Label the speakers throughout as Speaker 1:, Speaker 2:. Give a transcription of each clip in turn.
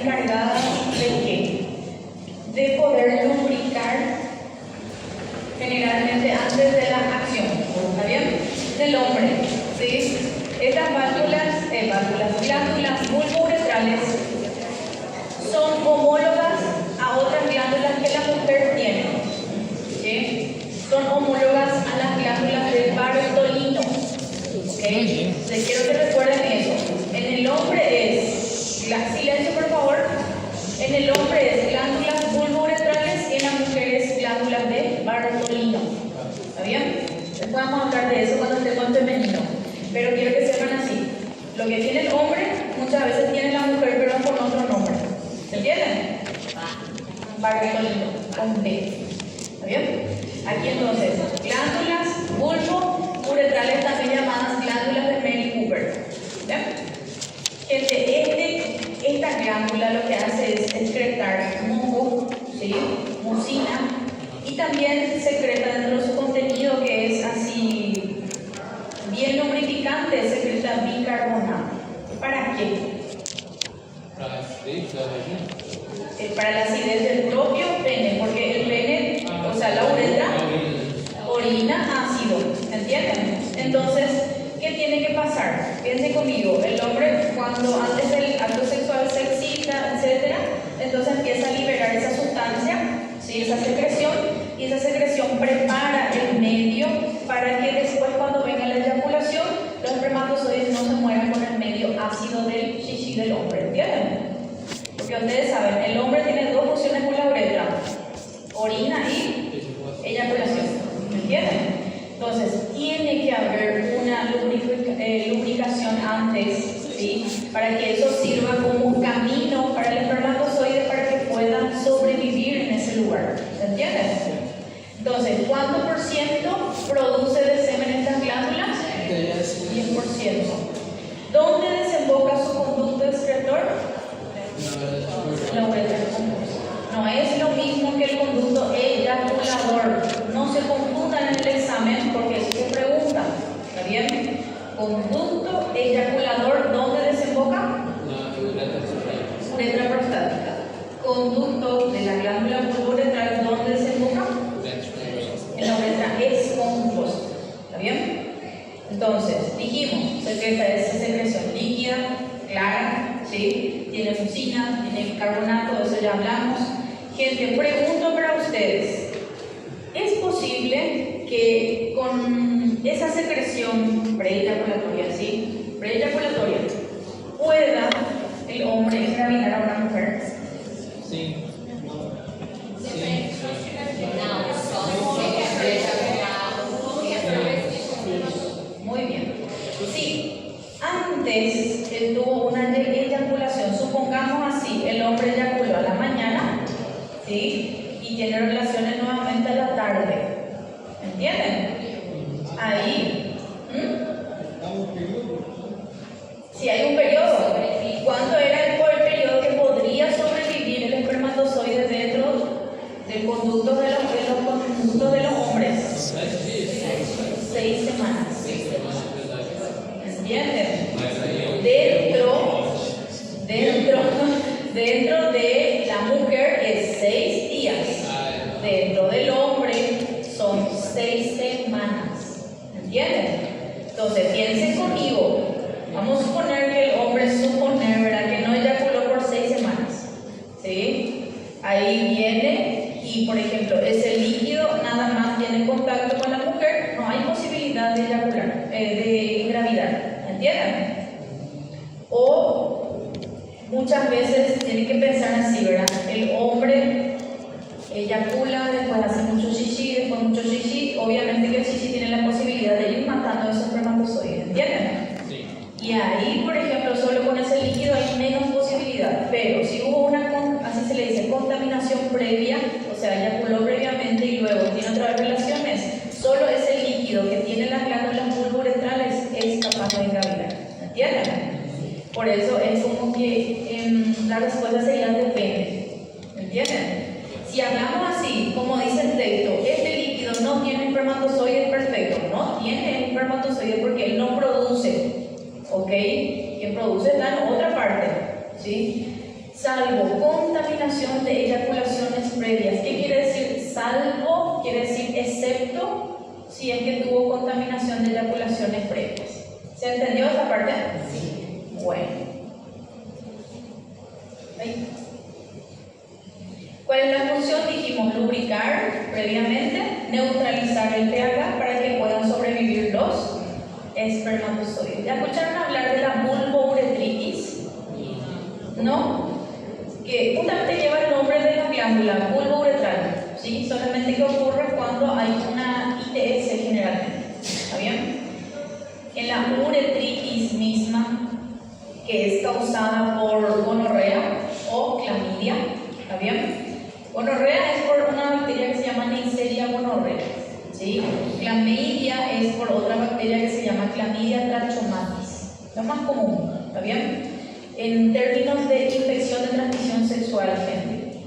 Speaker 1: encargadas de qué? De poder lubricar generalmente antes de la acción, ¿está bien? Del hombre, ¿sí? Estas glándulas vulvouretrales son homólogas a otras glándulas que la mujer tiene, ¿sí? Son homólogas a las glándulas del Bartolino, ¿ok? Les quiero que recuerden eso. En el hombre es, silencio por favor, en el hombre es glándulas vulvouretrales y en la mujer es glándulas de Bartolino, ¿está bien? Después vamos a hablar de eso cuando estemos en femenino, pero quiero que sepan así. Lo que tiene el hombre, muchas veces tiene la mujer, pero con otro nombre. ¿Se entienden? Bartolino, con B. ¿Está bien? Aquí entonces, glándulas vulvouretrales, también llamadas glándulas de Mary Cooper. ¿Bien? Gente, esta glándula lo que hace es excretar moco, ¿sí? Mucina, y también secreta dentro de su contenido, que es así bien lubrificante, secreta bicarbonato. ¿Para qué? Para la acidez del propio pene, porque el pene, o sea, la uretra, orina ácido, ¿entienden? Entonces, ¿qué tiene que pasar? Piensen conmigo, el hombre cuando antes del acto sexual se excita, etc., entonces empieza a liberar esa sustancia, ¿sí? Esa secreción, y esa secreción prepara el medio para que después, cuando venga la eyaculación, los espermatozoides no se mueran con el medio ácido del chichi del hombre, ¿entienden? Porque ustedes saben, el hombre tiene dos funciones con la uretra: orina y eyaculación, ¿me entienden? Entonces, tiene que haber una lubricación antes, ¿sí? Para que eso sirva como un camino para el espermatozoide para que puedan sobrevivir en ese lugar, ¿se entiende? Entonces, ¿cuánto por ciento produce de semen estas glándulas? 10%. ¿Dónde desemboca su conducto excretor? La uretra. No es lo mismo que el conducto eyaculador. No se confundan en el examen porque eso se pregunta. ¿Está bien? Conducto eyaculador, ¿dónde desemboca? Uretra prostática. Conducto de la glándula vulvouretral, ¿dónde desemboca? En la uretra esponjosa. ¿Está bien? Entonces, dijimos, secreta esa secreción líquida, clara, ¿sí? Tiene mucina, tiene bicarbonato, de eso ya hablamos. Gente, pregunto para ustedes, ¿es posible que con esa secreción preeyaculatoria, ¿sí? Preeyaculatoria, pueda el hombre engravidar a una mujer?
Speaker 2: Sí.
Speaker 1: Muy bien. Sí, antes él tuvo una eyaculación, supongamos así, el hombre eyaculó a la mañana, ¿sí? Y tiene relaciones nuevamente a la tarde. ¿Entienden? Ahí. Si hay un periodo. ¿Cuánto era el periodo que podría sobrevivir el espermatozoide dentro del conducto de los conductos de los hombres? 6 semanas. ¿Entienden? Dentro de la mujer es 6 días. Dentro del hombre son 6 semanas. ¿Entienden? Entonces, piensen conmigo. Vamos a suponer que el hombre, ¿verdad?, que no eyaculó por 6 semanas. ¿Sí? Ahí viene y, por ejemplo, ese líquido nada más tiene contacto con la mujer, no hay posibilidad de eyacular, de engravidar. ¿Entienden? O muchas veces tienen que pensar así, ¿verdad? El hombre eyacula, después hace mucho chichi, después mucho chichi. Obviamente que el chichi tiene la posibilidad de ir matando esos espermatozoides. ¿Entienden?
Speaker 2: Sí.
Speaker 1: Y ahí, por ejemplo, solo con ese líquido hay menos posibilidad. Pero si hubo una, así se le dice, contaminación previa, o sea, eyaculó previamente y luego tiene otras relaciones, solo ese líquido que tiene las glándulas vulvouretrales es capaz de engravidar. ¿Entienden? Por eso es como que la respuesta sería depende. ¿Entienden? Si hablamos así, como dice el texto, este líquido no tiene espermatozoide perfecto, no tiene espermatozoide porque él no produce. ¿Ok? Quien produce está en otra parte. ¿Sí? salvo contaminación de eyaculaciones previas. ¿Qué quiere decir salvo? Quiere decir excepto si es que tuvo contaminación de eyaculaciones previas. ¿Se entendió esa parte? Sí. Bueno. Ahí. ¿Cuál es la función? Dijimos lubricar previamente, neutralizar el pH para que puedan sobrevivir los espermatozoides. ¿Ya escucharon hablar de la vulvouretritis? ¿No? Que justamente lleva el nombre de la glándula vulvouretral, ¿sí? Solamente que ocurre cuando hay una ITS generalmente. ¿Está bien? En la uretritis misma, que es causada por gonorrea o clamidia, ¿está bien? Gonorrea es por una bacteria que se llama Neisseria gonorrhea, ¿sí? Clamidia es por otra bacteria que se llama Clamidia trachomatis, lo más común, ¿está bien? En términos de infección de transmisión sexual, gente,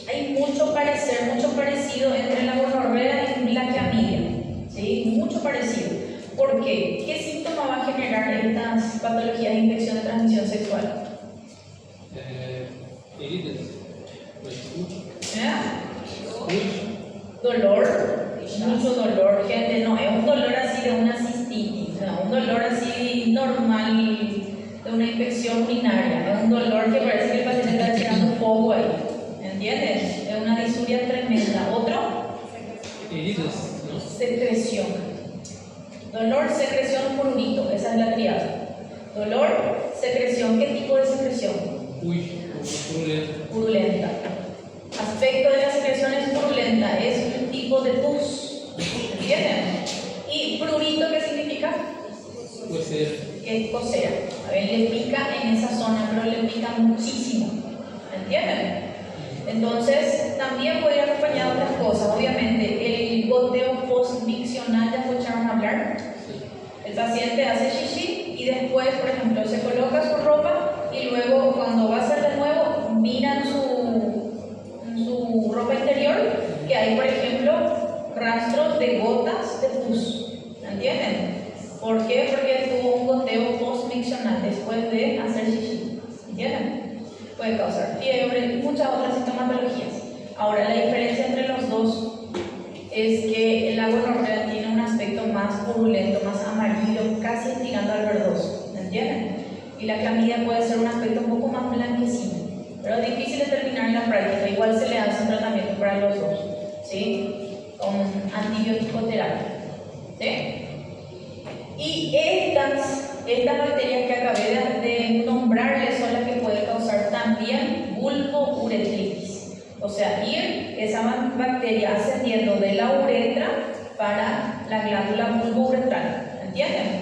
Speaker 1: hay mucho parecido entre la gonorrea y la clamidia, ¿sí? Mucho parecido. ¿Por qué? ¿Qué síntoma va a generar estas patologías de infección de transmisión sexual? Dolor, mucho dolor, gente, no es un dolor así de una cistitis, no, un dolor así normal de una infección urinaria, es un dolor que parece que el paciente está echando fuego ahí, ¿entiendes? Es una disuria tremenda. ¿Otro? Secreción. Dolor, secreción, prurito, esa es la triada. Dolor, secreción, ¿qué tipo de secreción? Purulenta. Aspecto de la secreción es purulenta, es un tipo de pus, ¿entienden? ¿Y prurito qué significa? Que es cosea. A ver, le pica en esa zona, pero le pica muchísimo, ¿entienden? Entonces, también puede ir acompañado de otras cosas, obviamente, el goteo postmiccional, ¿ya escucharon hablar? El paciente hace xixi y después, por ejemplo, se coloca su ropa y luego cuando va a hacer de nuevo, miran su ropa interior, que hay, por ejemplo, rastros de gotas de pus, ¿entienden? ¿Por qué? Porque tuvo un goteo postmiccional después de hacer xixi, ¿entienden? Puede causar fiebre y muchas otras sintomatologías. Ahora, la diferencia entre los dos es que la gonorrea tiene un aspecto más purulento, más amarillo, casi tirando al verdoso, ¿entienden? Y la clamidia puede ser un aspecto un poco más blanquecino, pero es difícil de determinar en la práctica. Igual se le hace un tratamiento para los dos, ¿sí? Con antibiótico-terapia, ¿sí? Y estas bacterias que acabé de nombrarles son las que pueden causar también vulvouretritis. O sea, ir esa bacteria ascendiendo de la uretra para la glándula vulvouretral, ¿entienden?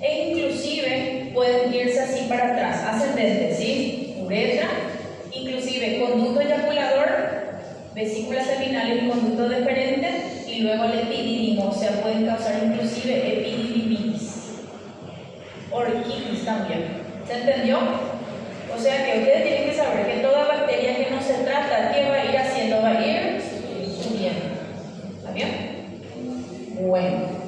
Speaker 1: E inclusive pueden irse así para atrás, ascendente, ¿sí? Uretra, inclusive conducto eyaculador, vesícula seminal y conducto deferente, y luego el epididimo, o sea, pueden causar inclusive epididimitis, orquitis también. ¿Se entendió? O sea que ustedes tienen que saber que toda bacteria que no se trata, ¿qué va a ir haciendo? Va a ir subiendo. ¿Está bien? Bueno.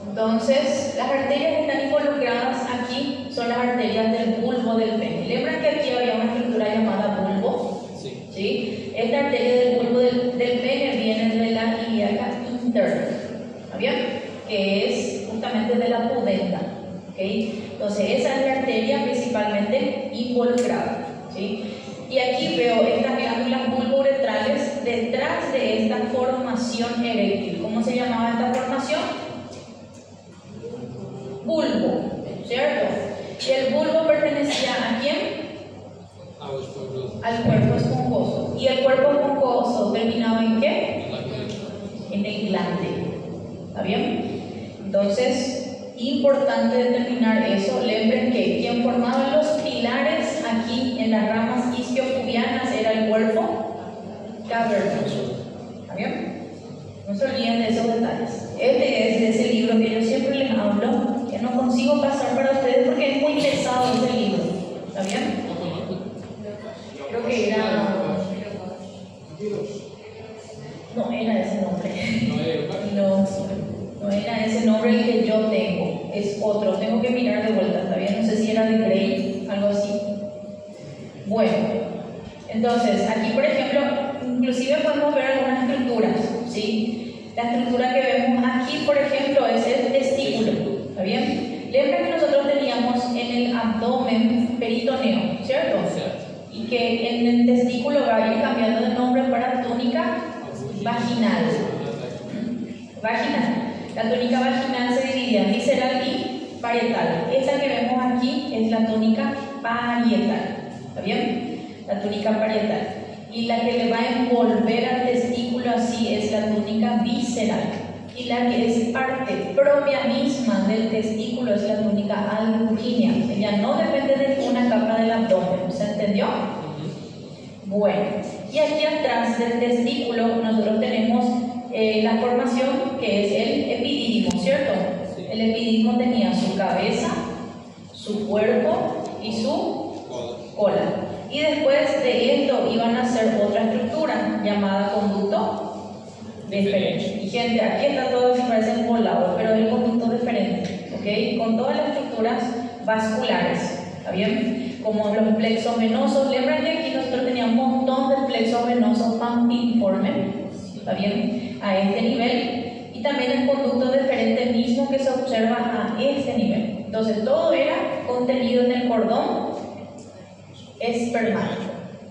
Speaker 1: Entonces, las arterias que están involucradas aquí son las arterias del bulbo del pene. ¿Lembran que aquí había una estructura llamada bulbo? Sí. ¿Sí? Esta arteria del bulbo del pene viene de la ilíaca interna, ¿está bien? Que es justamente de la pudenda, ¿okay? Entonces, esa es la arteria principalmente involucrada, ¿sí? Y aquí veo estas glándulas vulvouretrales detrás de esta formación eréctil. ¿Cómo se llamaba esta formación? Bulbo, ¿cierto? Y el bulbo pertenecía ¿a quién? Al cuerpo esponjoso. ¿Y el cuerpo esponjoso terminaba en qué? En el glande. ¿Está bien? Entonces, importante determinar eso. Lembren que quien formaba los pilares aquí en las ramas isquiopubianas era el cuerpo cavernoso. ¿Está bien? No se olviden de esos detalles. Este es de ese libro que yo siempre les hablo, que no consigo pasar para ustedes porque es muy pesado ese libro. ¿Está bien? Creo que era... No era ese nombre. No era ese nombre el que yo tengo. es otro? Tengo que mirar de vuelta, ¿está bien? No sé si era de Gray, algo así. Bueno, entonces aquí por ejemplo, inclusive podemos ver algunas estructuras, ¿sí? La estructura que vemos aquí, por ejemplo, es el testículo, ¿está bien? Lembra que nosotros teníamos en el abdomen peritoneo, ¿cierto? Y que en el testículo va a ir cambiando de nombre para túnica vaginal. Vaginal. La túnica vaginal se dividía en visceral y parietal. Esta que vemos aquí es la túnica parietal, ¿está bien? La túnica parietal. Y la que le va a envolver al testículo así es la túnica visceral. Y la que es parte propia misma del testículo es la túnica albuginea. Ella no depende de ninguna capa del abdomen. ¿Se entendió? Bueno, y aquí atrás del testículo nosotros tenemos la formación que es el epidídimo, ¿cierto? El epidídimo tenía su cabeza, su cuerpo y su cola. Y después de esto iban a hacer otra estructura llamada conducto deferente. Y gente, aquí está todo así, parece un volado, pero es el conducto deferente, ¿ok? Con todas las estructuras vasculares, ¿está bien? Como los plexos venosos. Lembran que aquí nosotros teníamos un montón de plexos venosos pampiformes, ¿está bien? A este nivel. Y también el conducto deferente mismo que se observa a este nivel. Entonces todo era contenido en el cordón espermático.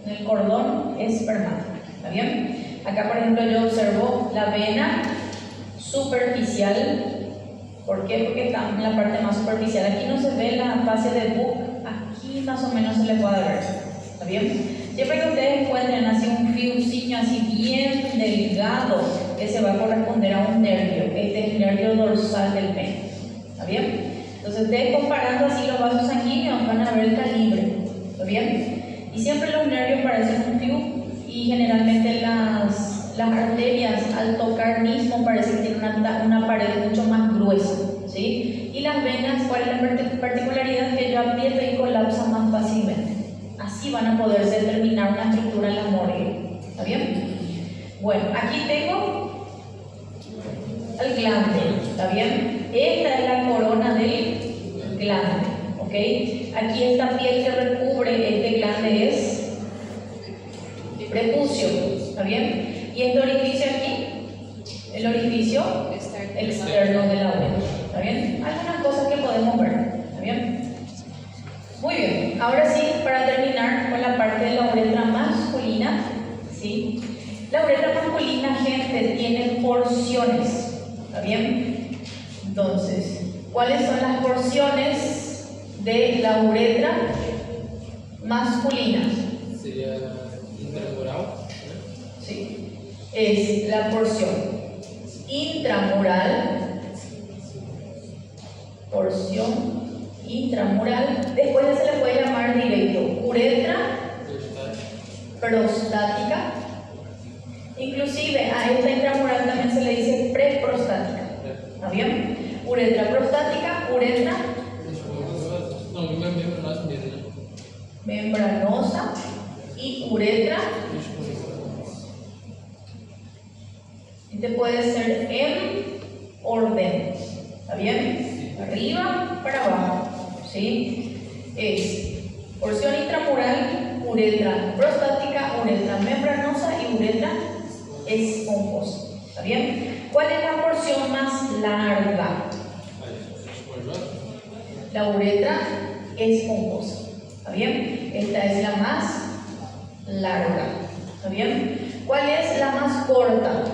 Speaker 1: En el cordón espermático, ¿está bien? Acá, por ejemplo, yo observo la vena superficial. ¿Por qué? Porque está en la parte más superficial. Aquí no se ve la fase de Buck. Aquí más o menos se le puede ver. ¿Está bien? Siempre que ustedes encuentren así un fioncillo así bien delgado, ese va a corresponder a un nervio. Este es el nervio dorsal del pene. ¿Está bien? Entonces, ustedes comparando así los vasos sanguíneos van a ver el calibre. ¿Está bien? Y siempre los nervios parecen un fio. Y generalmente las arterias al tocar mismo parece que tienen una pared mucho más gruesa, ¿sí? Y las venas, ¿cuál es la particularidad? Que yo aprieto y colapsa más fácilmente. Así van a poder determinar una estructura en la morgue. ¿Está bien? Bueno, aquí tengo el glande, ¿está bien? Esta es la corona del glande, ¿ok? Aquí esta piel que recubre este glande es prepucio, ¿está bien? Y este orificio aquí, el orificio externo de la uretra, ¿está bien? Algunas cosas que podemos ver, ¿está bien? Muy bien, ahora sí, para terminar con la parte de la uretra masculina, ¿sí? La uretra masculina, gente, tiene porciones, ¿está bien? Entonces, ¿cuáles son las porciones de la uretra masculina?
Speaker 2: Intramural.
Speaker 1: Sí, es la porción intramural, después se le puede llamar directo uretra prostática, inclusive a esta intramural también se le dice preprostática, ¿está bien? Uretra prostática, uretra membranosa y uretra. Este puede ser en orden, ¿está bien? Arriba para abajo, ¿sí? Es porción intramural, uretra prostática, uretra membranosa y uretra esponjosa, ¿está bien? ¿Cuál es la porción más larga? La uretra esponjosa, ¿está bien? Esta es la más larga, ¿está bien? ¿Cuál es la más corta?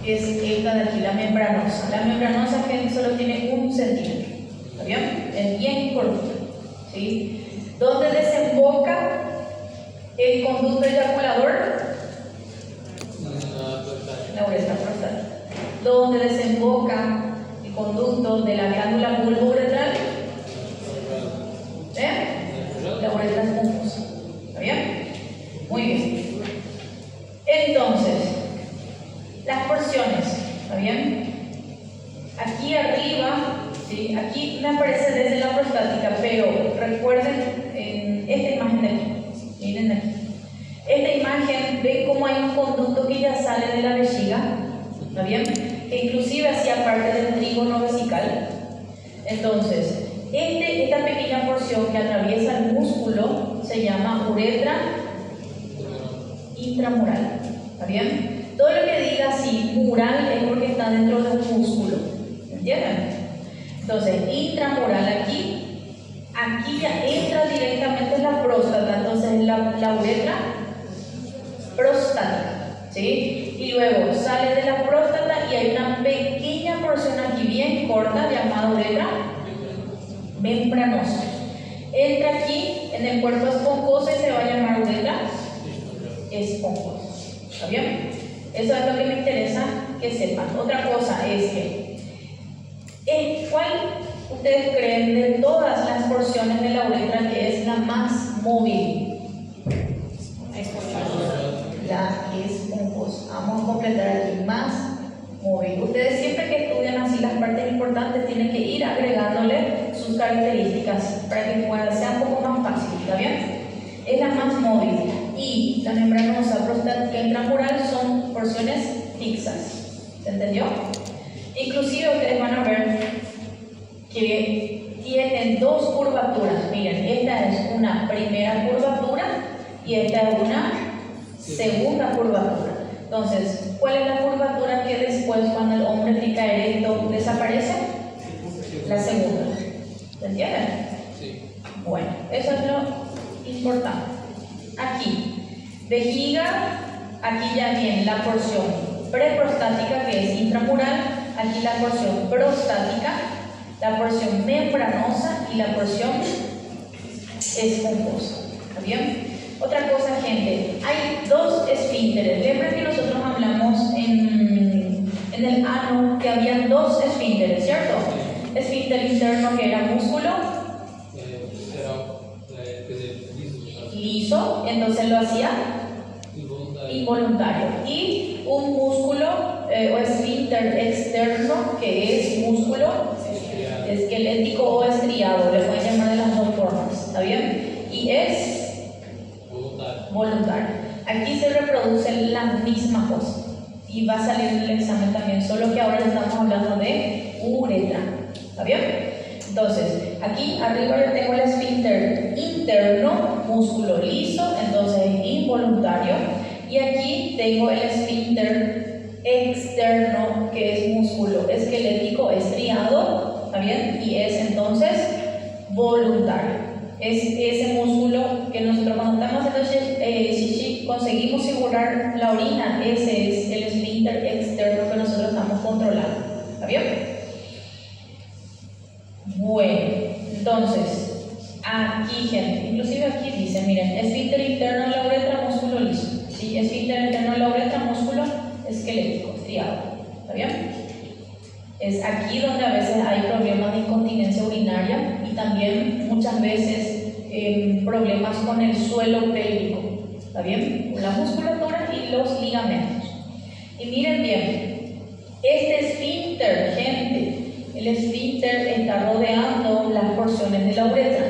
Speaker 1: Es esta de aquí, la membranosa. La membranosa que solo tiene 1 centímetro, ¿está bien? Es bien cortita, ¿sí? ¿Dónde desemboca el conducto eyaculador? La uretra prostática. ¿Dónde desemboca el conducto de la glándula bulbouretral? La uretra esponjosa, ¿está bien? Muy bien. Entonces, las porciones, ¿está bien? Aquí arriba, ¿sí? Aquí me aparece desde la prostática, pero recuerden en esta imagen de aquí, miren aquí. Esta imagen, ven cómo hay un conducto que ya sale de la vejiga, ¿está bien? Que inclusive así hacía parte del trígono vesical. Entonces, esta pequeña porción que atraviesa el músculo se llama uretra intramural. ¿Está bien? Todo lo que diga así, mural, es porque está dentro del músculo. ¿Entienden? Entonces, intramural aquí ya entra directamente en la próstata. Entonces, la uretra prostática. ¿Sí? Y luego sale de la próstata y hay una pequeña porción aquí bien corta llamada uretra membranosa. Entra aquí en el cuerpo esponjoso y se va a llamar uretra esponjosa. ¿Está bien? Eso es lo que me interesa que sepan. Otra cosa es que, ¿cuál ustedes creen de todas las porciones de la uretra que es la más móvil? La esponjosa. Vamos a completar aquí, más móvil. Ustedes siempre que estudian así las partes importantes tienen que ir agregándole sus características para que sea un poco más fácil. ¿Está bien? Es la más móvil. Y la membranosa, prostática y intramural son porciones fixas. ¿Se entendió? Inclusive ustedes van a ver que tienen dos curvaturas. Miren, esta es una primera curvatura y esta es una segunda curvatura. Entonces, ¿cuál es la curvatura que después, cuando el hombre fica erecto, desaparece? La segunda. ¿Se entienden? Sí. Bueno, eso es lo importante. Aquí, vejiga, aquí ya viene la porción preprostática, que es intramural, aquí la porción prostática, la porción membranosa y la porción esponjosa. ¿Está bien? Otra cosa, gente, hay dos esfínteres. Recuerden que nosotros hablamos en el ano que había dos esfínteres, ¿cierto? Esfínter interno, que era músculo liso, entonces lo hacía involuntario. Y un músculo o esfínter externo, que es músculo esquelético o estriado, le pueden llamar de las dos formas. ¿Está bien? Y es voluntario. Aquí se reproduce la misma cosa y va a salir en el examen también, solo que ahora estamos hablando de uretra. ¿Está bien? Entonces, aquí arriba yo tengo el esfínter interno, músculo liso, entonces es involuntario. Y aquí tengo el esfínter externo, que es músculo esquelético estriado, ¿está bien? Y es entonces voluntario. Es ese músculo que nosotros cuando estamos haciendo chichi conseguimos figurar la orina. Ese es el esfínter externo que nosotros estamos controlando. ¿Está bien? Bueno, entonces, aquí, gente, inclusive aquí dice, miren, esfínter interno de la uretra, músculo liso. ¿Sí? Esfínter interno de la uretra, músculo esquelético, estriado. ¿Está bien? Es aquí donde a veces hay problemas de incontinencia urinaria y también muchas veces problemas con el suelo pélvico. ¿Está bien? Con la musculatura y los ligamentos. Y miren bien, este esfínter, gente, el esfínter está rodeando las porciones de la uretra.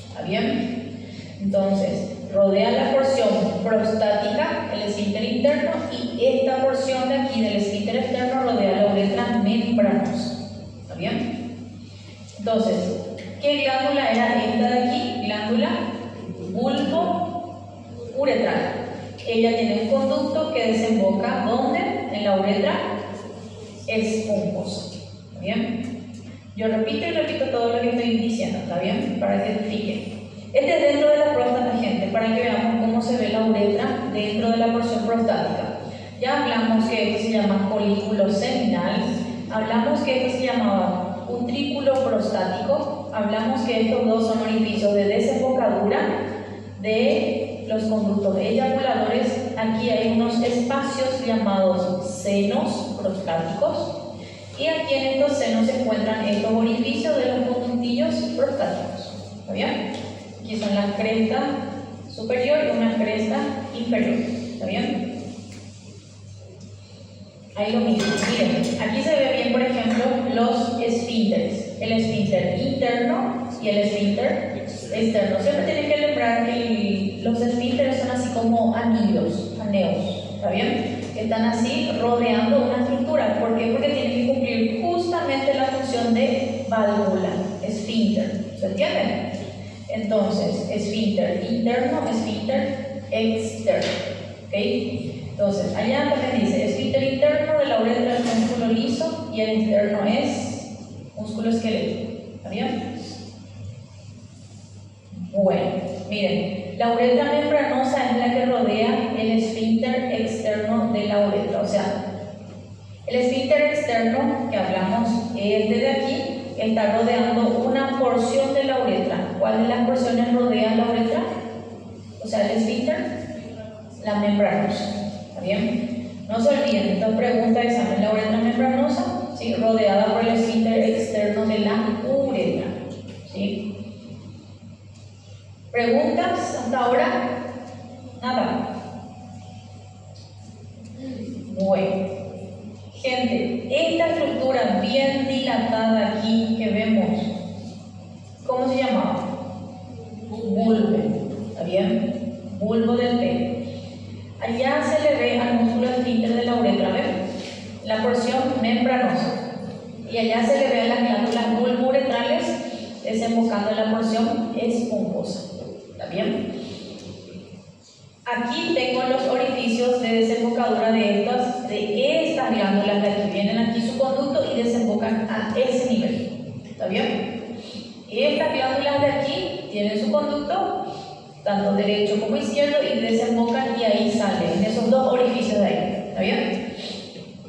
Speaker 1: ¿Está bien? Entonces, rodea la porción prostática, el esfínter interno, y esta porción de aquí del esfínter externo rodea la uretra membranosa. ¿Está bien? Entonces, ¿qué glándula era esta de aquí? Glándula bulbo-uretral. Ella tiene un conducto que desemboca ¿dónde? En la uretra esponjosa. ¿Está bien? Yo repito y repito todo lo que estoy diciendo, ¿está bien? Para que fijen. Este es dentro de la próstata, gente, para que veamos cómo se ve la uretra dentro de la porción prostática. Ya hablamos que esto se llama folículo seminal, hablamos que esto se llamaba utrículo prostático, hablamos que estos dos son orificios de desembocadura de los conductos eyaculadores. Aquí hay unos espacios llamados senos prostáticos. Y aquí en estos senos se encuentran estos orificios de los conductillos prostáticos. ¿Está bien? Aquí son la cresta superior y una cresta inferior. ¿Está bien? Ahí lo mismo. Miren, aquí se ve bien, por ejemplo, los esfínteres. El esfínter interno y el esfínter externo. Siempre tienen que lembrar que los esfínteres son así como anillos, aneos. ¿está bien? Que están así rodeando una estructura. ¿Por qué? Porque tienen que cumplir justamente la función de válvula, esfínter. ¿Se entiende? Entonces, esfínter interno, esfínter externo. ¿Ok? Entonces, allá también dice, esfínter interno de la uretra es músculo liso y el externo es músculo esquelético. ¿Está bien? Bueno, miren, la uretra membranosa es la que rodea el esfínter externo de la uretra. O sea, el esfínter externo que hablamos, este de aquí, está rodeando una porción de la uretra. ¿Cuál de las porciones rodean la uretra? O sea, el esfínter, la membranosa. ¿Está bien? No se olviden, esta pregunta de examen, la uretra membranosa, ¿sí? Rodeada por el esfínter externo de la uretra. ¿Sí? ¿Preguntas hasta ahora? Nada. Bueno, gente, esta estructura bien dilatada aquí que vemos, ¿cómo se llamaba? Bulbo. ¿Está bien? Bulbo del pene. Allá se le ve al músculo esfínter de la uretra, ¿ven? La porción membranosa. Y allá se le ve a las glándulas bulbouretrales desembocando en la porción esponjosa. ¿Está bien? Aquí tengo los orificios de desembocadura de estas glándulas de aquí. Vienen aquí su conducto y desembocan a ese nivel. ¿Está bien? Estas glándulas de aquí tienen su conducto, tanto derecho como izquierdo, y desembocan y ahí salen, en esos dos orificios de ahí. ¿Está bien?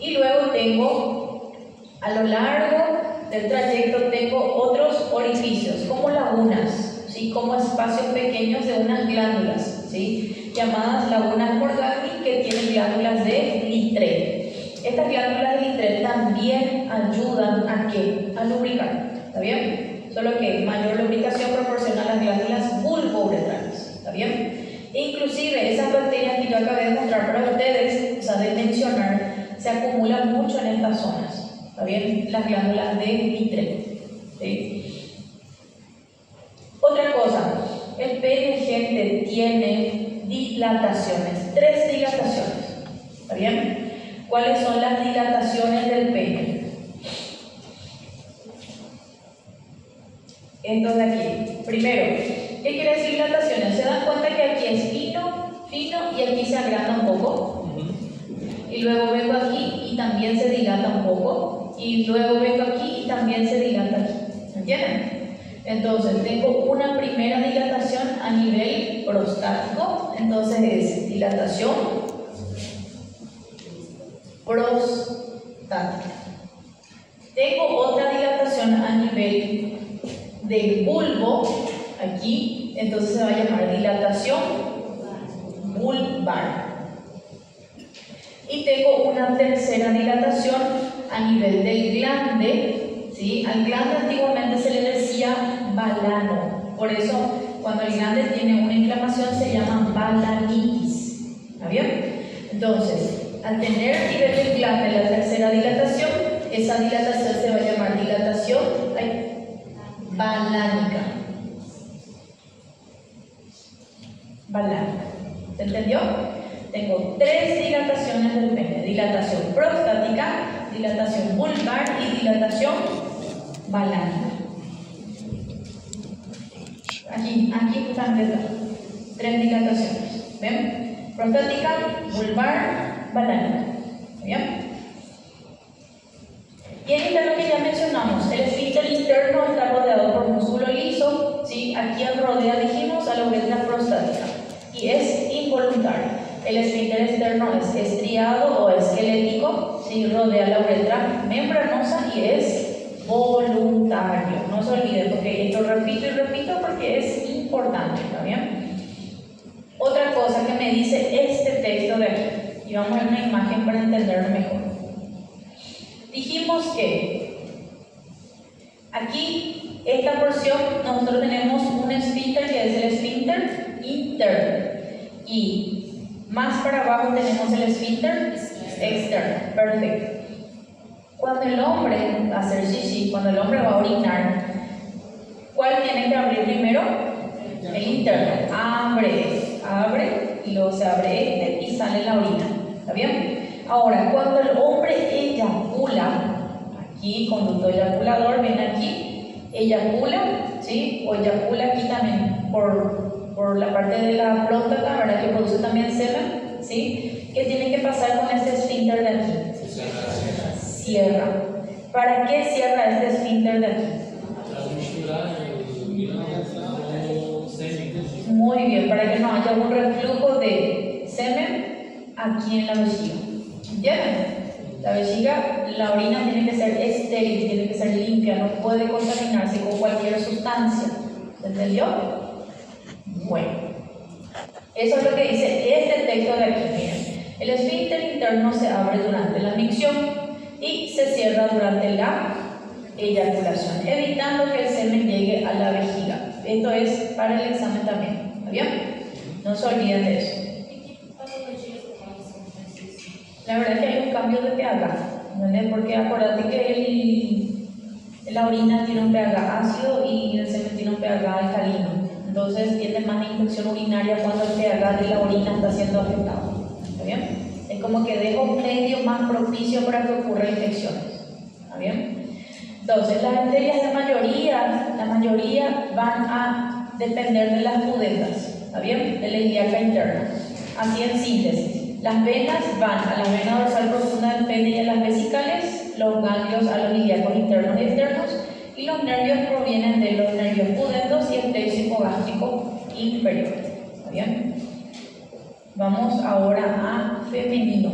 Speaker 1: Y luego tengo, a lo largo del trayecto, tengo otros orificios, como lagunas, ¿sí? Como espacios pequeños de unas glándulas, ¿sí? Llamadas lagunas Morgagni, que tienen glándulas de Littré. Estas glándulas de Littré también ayudan a ¿qué? A lubricar. ¿Está bien? Solo que mayor lubricación proporciona a las glándulas bulbouretrales. ¿Está bien? E inclusive esas bacterias que yo acabé de mostrar para ustedes, o sea, de mencionar, se acumulan mucho en estas zonas. ¿Está bien? Las glándulas de Littré. ¿Sí? Otra cosa, el pene, gente, tiene dilataciones, 3 dilataciones. ¿Está bien? ¿Cuáles son las dilataciones del pene? Esto de aquí. Primero, ¿qué quiere decir dilataciones? ¿Se dan cuenta que aquí es fino, fino y aquí se agranda un poco? Y luego vengo aquí y también se dilata un poco. Y luego vengo aquí y también se dilata aquí. ¿Entienden? Entonces, tengo una primera dilatación a nivel prostático. Entonces es dilatación prostática. Tengo otra dilatación a nivel del bulbo, aquí, entonces se va a llamar dilatación vulvar. Y tengo una tercera dilatación a nivel del glande, ¿sí? Al glande antiguamente se le decía balano, por eso cuando el glande tiene una inflamación se llama balanitis. ¿Está bien? Entonces, al tener a nivel del glande la tercera dilatación, esa dilatación se va a llamar dilatación balánica. Balánica. ¿Se entendió? Tengo 3 dilataciones del pene: dilatación prostática, dilatación vulvar y dilatación balánica. Aquí justamente está. 3 dilataciones. ¿Ven? Prostática, vulvar, balánica. ¿Bien? Y ahí está lo que ya mencionamos. El esfínter interno está rodeado por músculo liso, ¿sí? Aquí rodea, dijimos, a la uretra prostática y es involuntario. El esfínter externo es estriado o esquelético, ¿sí? Rodea la uretra membranosa y es voluntario. No se olviden, porque esto repito y repito porque es importante. ¿Está bien? Otra cosa que me dice este texto de aquí, y vamos a ver una imagen para entenderlo mejor. Dijimos que aquí, esta porción, nosotros tenemos un esfínter que es el esfínter interno y más para abajo tenemos el esfínter externo. Perfecto. Cuando el hombre va a hacer xixi, cuando el hombre va a orinar, ¿cuál tiene que abrir primero? El interno. Abre y luego se abre este y sale la orina. ¿Está bien? Ahora, cuando el hombre eyacula, aquí, conducto eyaculador, viene aquí, eyacula, ¿sí? O eyacula aquí también por la parte de la próstata, ¿verdad? Que produce también semen, ¿sí? ¿Qué tiene que pasar con este esfínter de aquí? Cierra. ¿Para qué cierra este esfínter de aquí? Muy bien, para que no haya un reflujo de semen aquí en la vejiga. ¿Entienden? La vejiga, la orina tiene que ser estéril, tiene que ser limpia, no puede contaminarse con cualquier sustancia. ¿Se entendió? Bueno, eso es lo que dice este texto de aquí. Miren, el esfínter interno se abre durante la micción y se cierra durante la eyaculación, evitando que el semen llegue a la vejiga. Esto es para el examen también. ¿Está bien? No se olviden de eso. La verdad es que hay un cambio de pH, ¿entendés? Porque acuérdate que la orina tiene un pH ácido y el semen tiene un pH alcalino. Entonces tiene más infección urinaria cuando el pH de la orina está siendo afectado. ¿Está bien? Es como que deja un medio más propicio para que ocurran infecciones. ¿Está bien? Entonces las arterias, la mayoría van a depender de las púdetas. ¿Está bien? De la ilíaca interna. Así en síntesis. Las venas van a la vena dorsal profunda del pene y a las vesicales, los ganglios a los ilíacos internos y externos, y los nervios provienen de los nervios pudendos y el plexo hipogástrico inferior. ¿Está bien? Vamos ahora a femenino.